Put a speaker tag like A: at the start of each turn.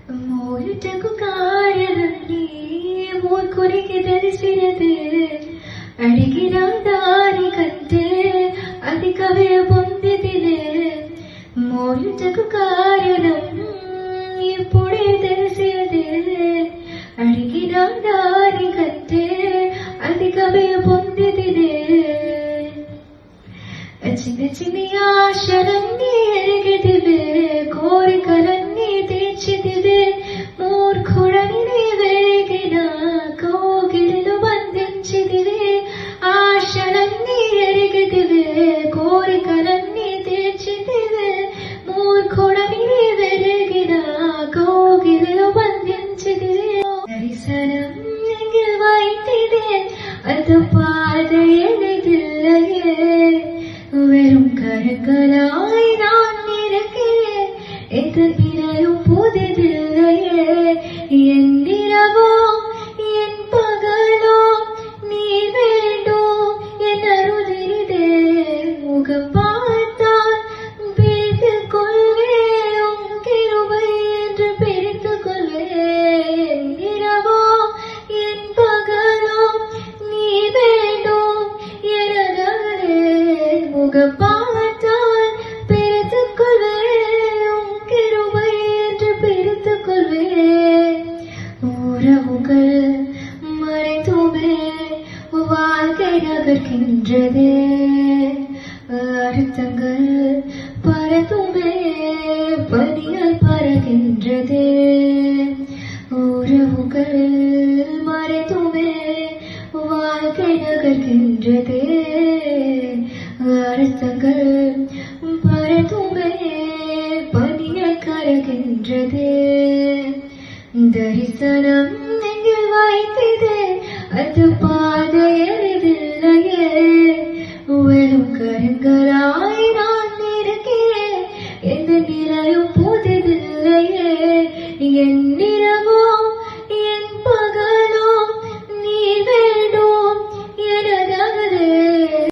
A: ಮೂರುಟಕು ಕಾರಣಿ ಮೂರ್ಖುರಿಗೆ ಧರಿಸಿರದೆ ಅಡಿಗಿನ ದಾರಿ ಕಟ್ಟೆ ಅಧಿಕವೇ ಹೊಂದಿದಿದೆ ಮೂರುಟಕು ಕಾರಣ ಇಪ್ಪುಡೆ ಧರಿಸಿರದೆ ಅಡಿಗಿನ ದಾರಿ ಕಟ್ಟೆ ಅಧಿಕವೇ ಹೊಂದಿದಿದೆ ಚಿನ್ನ ಚಿನ್ನೆಯ ಆಶರನ್ನೇ ಎರಗಿದಿವೆ ಕೋರಿಕಲನ್ನೇ ತೀರ್ಚಿದಿವೆ ಮೂರ್ಖುಡನೆ ಬೆಳಗಿನ ಕೋಗಿಲು ಬಂಧಿಂಚಿದಿವೆ ಆಶರನ್ನೇ ಎರಗಿದಿವೆ ಕೋರಿಕಲನ್ನೇ ತೀರ್ಚಿದಿವೆ ಮೂರ್ಖುಡನೆ ಬೆಳಗಿನ ಕೋಗಿಲು ಬಂಧಿಂಚಿದಿವೆ ದರಿಸನಂ எங்கில் வைத்திதே அது பாதையெழுதில்லையே வெறும் கரங்களாய் நான் இருக்கிறேன் எந்த நிலையும் புதிதில்லையே என் நிலவோ என் பகலோ நீ வேண்டும் என் அருளிதே முகம் பார்த்தால் பிரித்துக் கொள்வேன் உன் கிருபை என்று பிரித்துக் கொள்வேன் என் நிலவோ என் பகலோ நீ வேண்டும் எனதே முகம் பார்த்தால் பிரித்துக் கொள்வேன் உன் கிருபை என்று பிரித்துக் கொள்வேன் உறவுகள் மறைத்துமே வாழ்க்கை நகர்கின்றதே அர்த்தங்கள் பறந்துமே பனியால் பறக்கின்றதே உறவுகள் மறைத்துமே வாழ்க்கை நகர்கின்றதே அர்த்தங்கள் பறந்துமே பனியால் கரகின்றதே தரிசனம் எங்கில் வைத்ததே அது பாதையெழுதில்லையே வெறும் கரங்களாய் நான் இருக்கிறேன் எந்த நிலையும் புதிதில்லையே என்